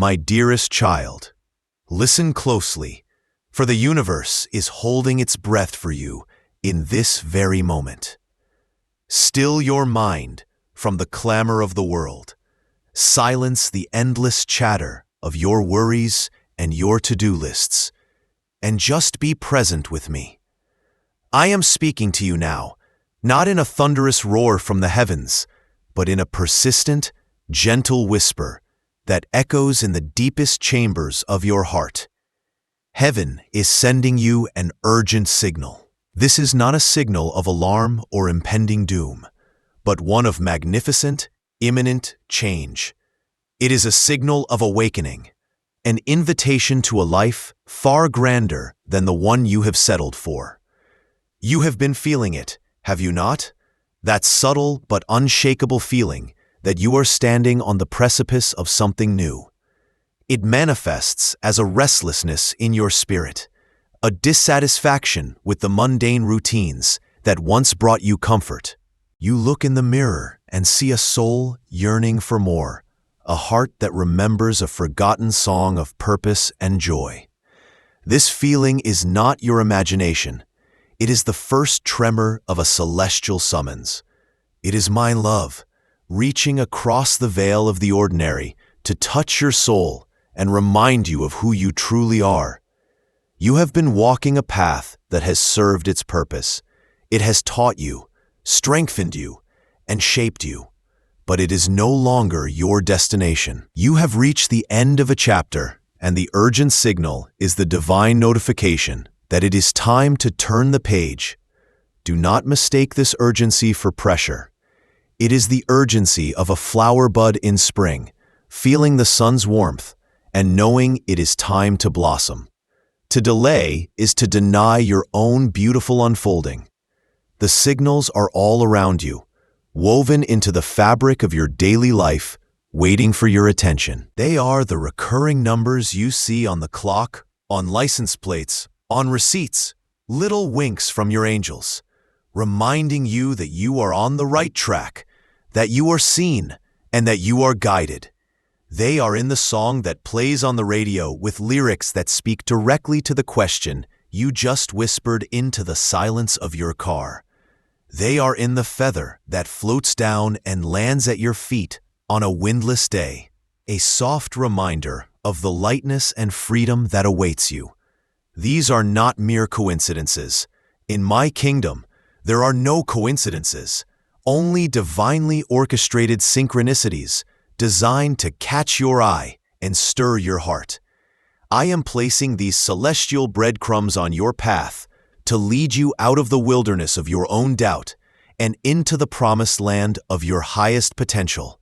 My dearest child, listen closely, for the universe is holding its breath for you in this very moment. Still your mind from the clamor of the world. Silence the endless chatter of your worries and your to-do lists, and just be present with me. I am speaking to you now, not in a thunderous roar from the heavens, but in a persistent, gentle whisper that echoes in the deepest chambers of your heart. Heaven is sending you an urgent signal. This is not a signal of alarm or impending doom, but one of magnificent, imminent change. It is a signal of awakening, an invitation to a life far grander than the one you have settled for. You have been feeling it, have you not? That subtle but unshakable feeling that you are standing on the precipice of something new. It manifests as a restlessness in your spirit, a dissatisfaction with the mundane routines that once brought you comfort. You look in the mirror and see a soul yearning for more, a heart that remembers a forgotten song of purpose and joy. This feeling is not your imagination. It is the first tremor of a celestial summons. It is my love, reaching across the veil of the ordinary to touch your soul and remind you of who you truly are. You have been walking a path that has served its purpose. It has taught you, strengthened you, and shaped you. But it is no longer your destination. You have reached the end of a chapter, and the urgent signal is the divine notification that it is time to turn the page. Do not mistake this urgency for pressure. It is the urgency of a flower bud in spring, feeling the sun's warmth and knowing it is time to blossom. To delay is to deny your own beautiful unfolding. The signals are all around you, woven into the fabric of your daily life, waiting for your attention. They are the recurring numbers you see on the clock, on license plates, on receipts, little winks from your angels, reminding you that you are on the right track, that you are seen, and that you are guided. They are in the song that plays on the radio with lyrics that speak directly to the question you just whispered into the silence of your car. They are in the feather that floats down and lands at your feet on a windless day, a soft reminder of the lightness and freedom that awaits you. These are not mere coincidences. In my kingdom, there are no coincidences, only divinely orchestrated synchronicities designed to catch your eye and stir your heart. I am placing these celestial breadcrumbs on your path to lead you out of the wilderness of your own doubt and into the promised land of your highest potential.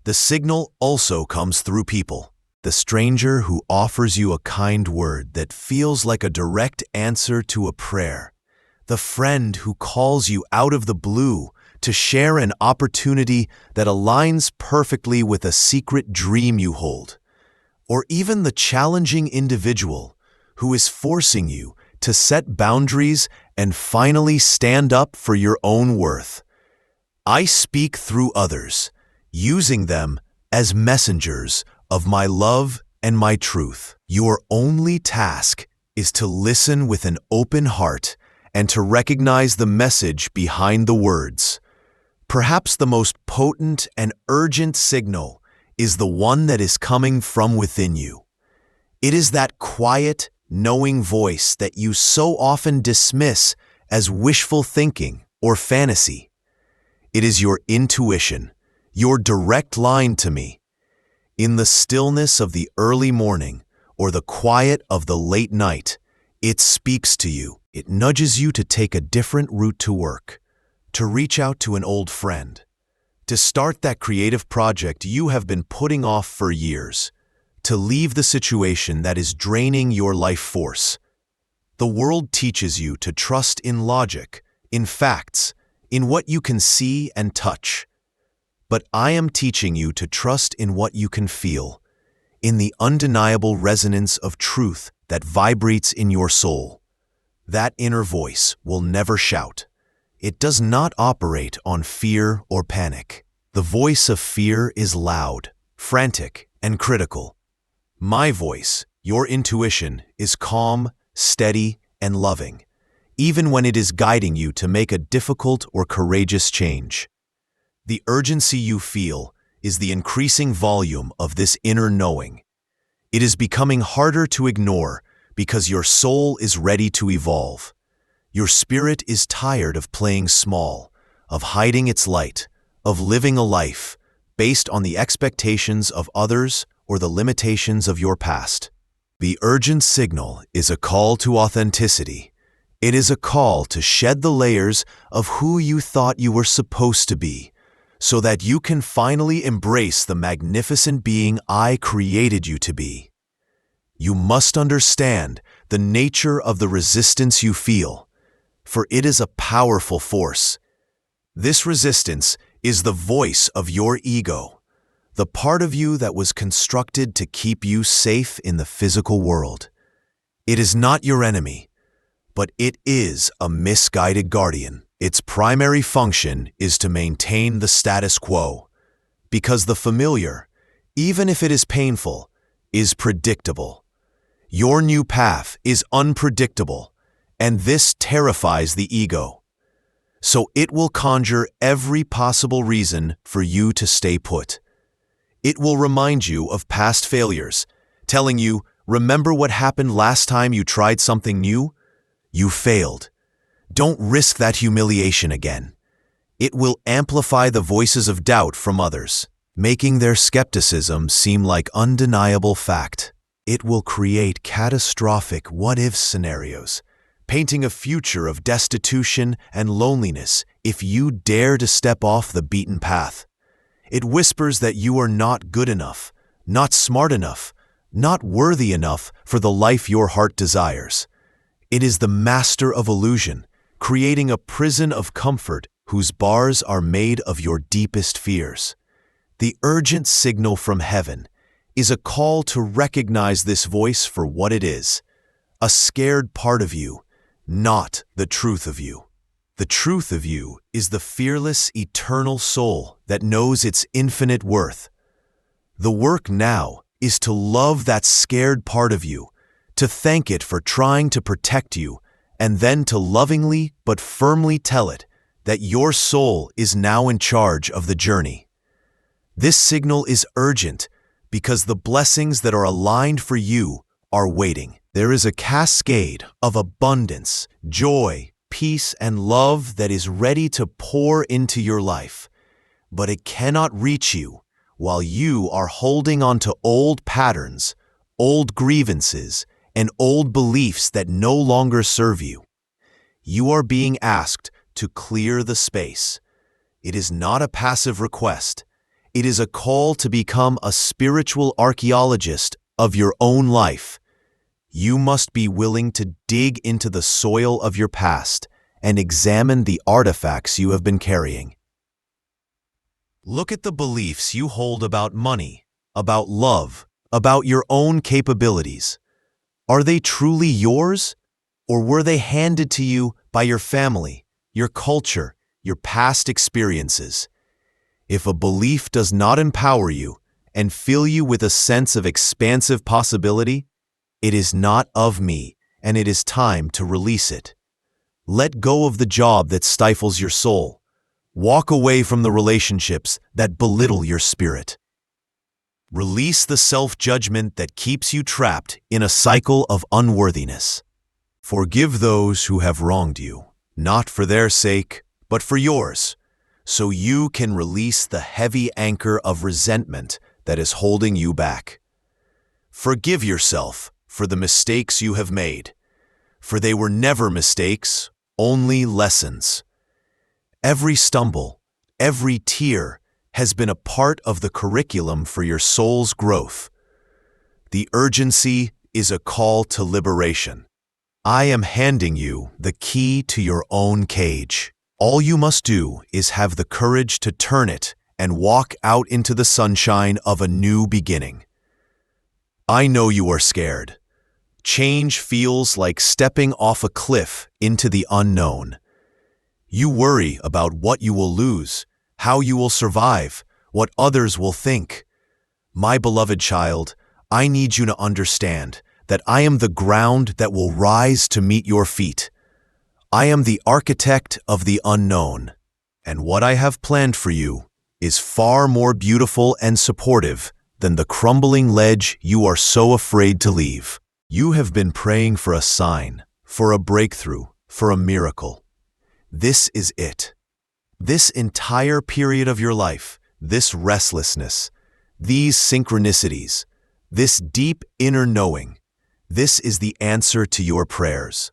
The signal also comes through people. The stranger who offers you a kind word that feels like a direct answer to a prayer. The friend who calls you out of the blue to share an opportunity that aligns perfectly with a secret dream you hold. Or even the challenging individual who is forcing you to set boundaries and finally stand up for your own worth. I speak through others, using them as messengers of my love and my truth. Your only task is to listen with an open heart and to recognize the message behind the words. Perhaps the most potent and urgent signal is the one that is coming from within you. It is that quiet, knowing voice that you so often dismiss as wishful thinking or fantasy. It is your intuition, your direct line to me. In the stillness of the early morning or the quiet of the late night, it speaks to you. It nudges you to take a different route to work, to reach out to an old friend, to start that creative project you have been putting off for years, to leave the situation that is draining your life force. The world teaches you to trust in logic, in facts, in what you can see and touch. But I am teaching you to trust in what you can feel, in the undeniable resonance of truth that vibrates in your soul. That inner voice will never shout. It does not operate on fear or panic. The voice of fear is loud, frantic, and critical. My voice, your intuition, is calm, steady, and loving, even when it is guiding you to make a difficult or courageous change. The urgency you feel is the increasing volume of this inner knowing. It is becoming harder to ignore because your soul is ready to evolve. Your spirit is tired of playing small, of hiding its light, of living a life based on the expectations of others or the limitations of your past. The urgent signal is a call to authenticity. It is a call to shed the layers of who you thought you were supposed to be, so that you can finally embrace the magnificent being I created you to be. You must understand the nature of the resistance you feel, for it is a powerful force. This resistance is the voice of your ego, the part of you that was constructed to keep you safe in the physical world. It is not your enemy, but it is a misguided guardian. Its primary function is to maintain the status quo, because the familiar, even if it is painful, is predictable. Your new path is unpredictable, and this terrifies the ego. So it will conjure every possible reason for you to stay put. It will remind you of past failures, telling you, remember what happened last time you tried something new? You failed. Don't risk that humiliation again. It will amplify the voices of doubt from others, making their skepticism seem like undeniable fact. It will create catastrophic what-if scenarios, painting a future of destitution and loneliness if you dare to step off the beaten path. It whispers that you are not good enough, not smart enough, not worthy enough for the life your heart desires. It is the master of illusion, creating a prison of comfort whose bars are made of your deepest fears. The urgent signal from heaven is a call to recognize this voice for what it is, a scared part of you, not the truth of you. The truth of you is the fearless, eternal soul that knows its infinite worth. The work now is to love that scared part of you, to thank it for trying to protect you, and then to lovingly but firmly tell it that your soul is now in charge of the journey. This signal is urgent because the blessings that are aligned for you are waiting. There is a cascade of abundance, joy, peace, and love that is ready to pour into your life, but it cannot reach you while you are holding on to old patterns, old grievances, and old beliefs that no longer serve you. You are being asked to clear the space. It is not a passive request. It is a call to become a spiritual archaeologist of your own life. You must be willing to dig into the soil of your past and examine the artifacts you have been carrying. Look at the beliefs you hold about money, about love, about your own capabilities. Are they truly yours, or were they handed to you by your family, your culture, your past experiences? If a belief does not empower you and fill you with a sense of expansive possibility, it is not of me, and it is time to release it. Let go of the job that stifles your soul. Walk away from the relationships that belittle your spirit. Release the self-judgment that keeps you trapped in a cycle of unworthiness. Forgive those who have wronged you, not for their sake, but for yours, so you can release the heavy anchor of resentment that is holding you back. Forgive yourself for the mistakes you have made, for they were never mistakes, only lessons. Every stumble, every tear, has been a part of the curriculum for your soul's growth. The urgency is a call to liberation. I am handing you the key to your own cage. All you must do is have the courage to turn it and walk out into the sunshine of a new beginning. I know you are scared. Change feels like stepping off a cliff into the unknown. You worry about what you will lose, how you will survive, what others will think. My beloved child, I need you to understand that I am the ground that will rise to meet your feet. I am the architect of the unknown, and what I have planned for you is far more beautiful and supportive than the crumbling ledge you are so afraid to leave. You have been praying for a sign, for a breakthrough, for a miracle. This is it. This entire period of your life, this restlessness, these synchronicities, this deep inner knowing, this is the answer to your prayers.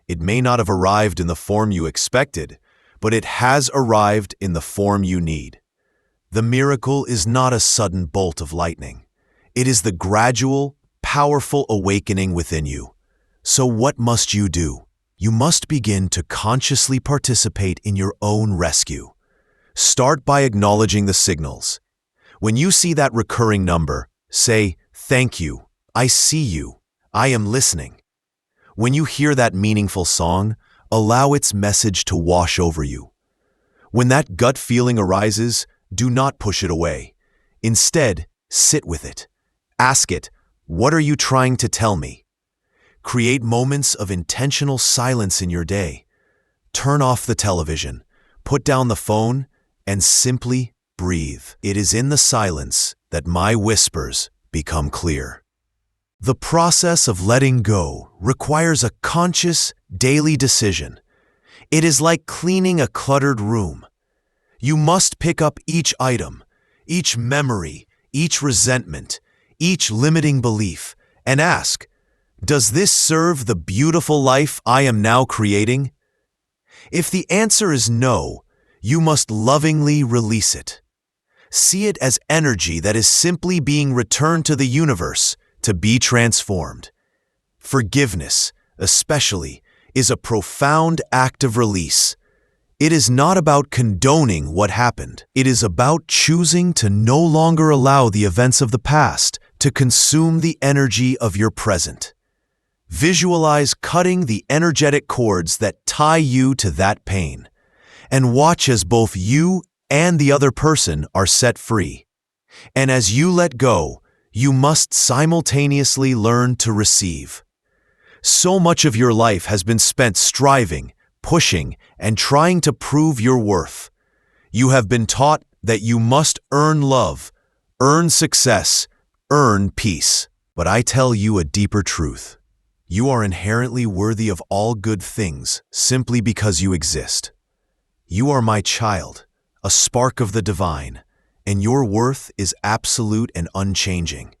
It may not have arrived in the form you expected, but it has arrived in the form you need. The miracle is not a sudden bolt of lightning. It is the gradual, powerful awakening within you. So what must you do? You must begin to consciously participate in your own rescue. Start by acknowledging the signals. When you see that recurring number, say, "Thank you, I see you, I am listening." When you hear that meaningful song, allow its message to wash over you. When that gut feeling arises, do not push it away. Instead, sit with it. Ask it, "What are you trying to tell me?" Create moments of intentional silence in your day. Turn off the television, put down the phone, and simply breathe. It is in the silence that my whispers become clear. The process of letting go requires a conscious, daily decision. It is like cleaning a cluttered room. You must pick up each item, each memory, each resentment, each limiting belief, and ask, "Does this serve the beautiful life I am now creating?" If the answer is no, you must lovingly release it. See it as energy that is simply being returned to the universe to be transformed. Forgiveness, especially, is a profound act of release. It is not about condoning what happened. It is about choosing to no longer allow the events of the past to consume the energy of your present. Visualize cutting the energetic cords that tie you to that pain, and watch as both you and the other person are set free. And as you let go, you must simultaneously learn to receive. So much of your life has been spent striving, pushing, and trying to prove your worth. You have been taught that you must earn love, earn success, earn peace. But I tell you a deeper truth. You are inherently worthy of all good things simply because you exist. You are my child, a spark of the divine, and your worth is absolute and unchanging.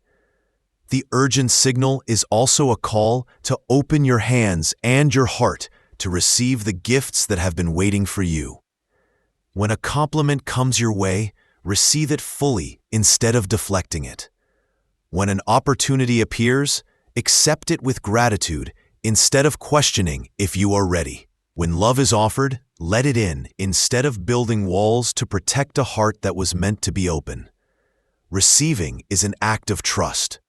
The urgent signal is also a call to open your hands and your heart to receive the gifts that have been waiting for you. When a compliment comes your way, receive it fully instead of deflecting it. When an opportunity appears, accept it with gratitude instead of questioning if you are ready. When love is offered, let it in instead of building walls to protect a heart that was meant to be open. Receiving is an act of trust.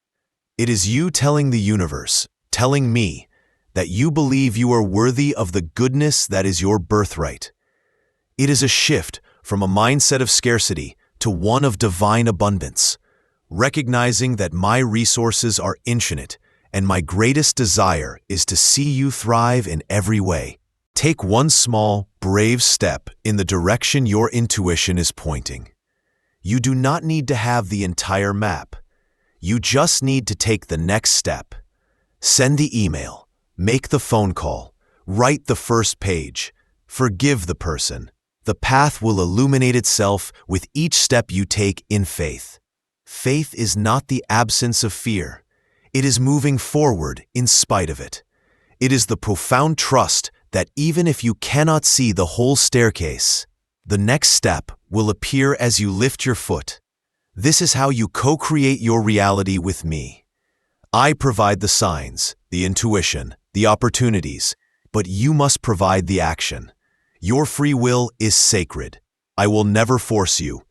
It is you telling the universe, telling me, that you believe you are worthy of the goodness that is your birthright. It is a shift from a mindset of scarcity to one of divine abundance, recognizing that my resources are infinite and my greatest desire is to see you thrive in every way. Take one small, brave step in the direction your intuition is pointing. You do not need to have the entire map. You just need to take the next step. Send the email, make the phone call, write the first page, forgive the person. The path will illuminate itself with each step you take in faith. Faith is not the absence of fear. It is moving forward in spite of it. It is the profound trust that even if you cannot see the whole staircase, the next step will appear as you lift your foot. This is how you co-create your reality with me. I provide the signs, the intuition, the opportunities, but you must provide the action. Your free will is sacred. I will never force you.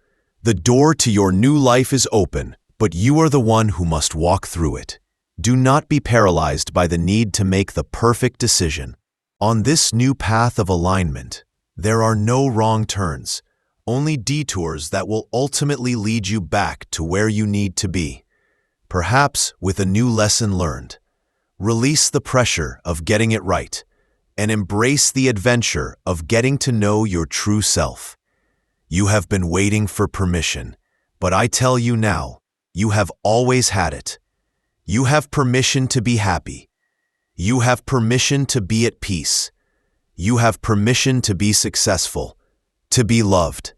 The door to your new life is open, but you are the one who must walk through it. Do not be paralyzed by the need to make the perfect decision. On this new path of alignment, there are no wrong turns, only detours that will ultimately lead you back to where you need to be. perhaps with a new lesson learned. Release the pressure of getting it right and embrace the adventure of getting to know your true self. You have been waiting for permission, but I tell you now, you have always had it. You have permission to be happy. You have permission to be at peace. You have permission to be successful, to be loved,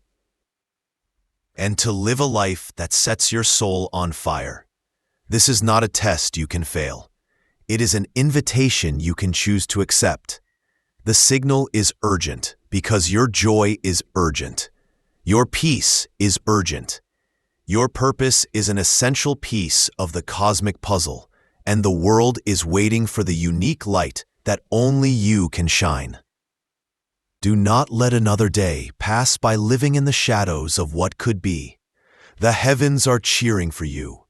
and to live a life that sets your soul on fire. This is not a test you can fail. It is an invitation you can choose to accept. The signal is urgent because your joy is urgent. Your peace is urgent. Your purpose is an essential piece of the cosmic puzzle, and the world is waiting for the unique light that only you can shine. Do not let another day pass by living in the shadows of what could be. The heavens are cheering for you.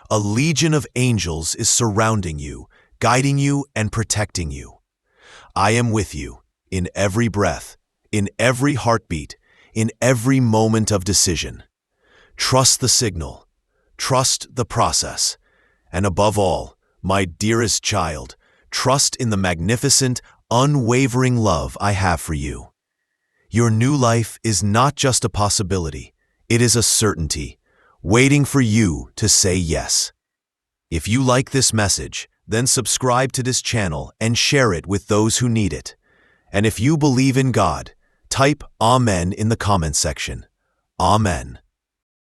A legion of angels is surrounding you, guiding you and protecting you. I am with you in every breath, in every heartbeat, in every moment of decision. Trust the signal, trust the process, and above all, my dearest child, trust in the magnificent, unwavering love I have for you. Your new life is not just a possibility, it is a certainty, waiting for you to say yes. If you like this message, then subscribe to this channel and share it with those who need it. And if you believe in God, type Amen in the comment section. Amen.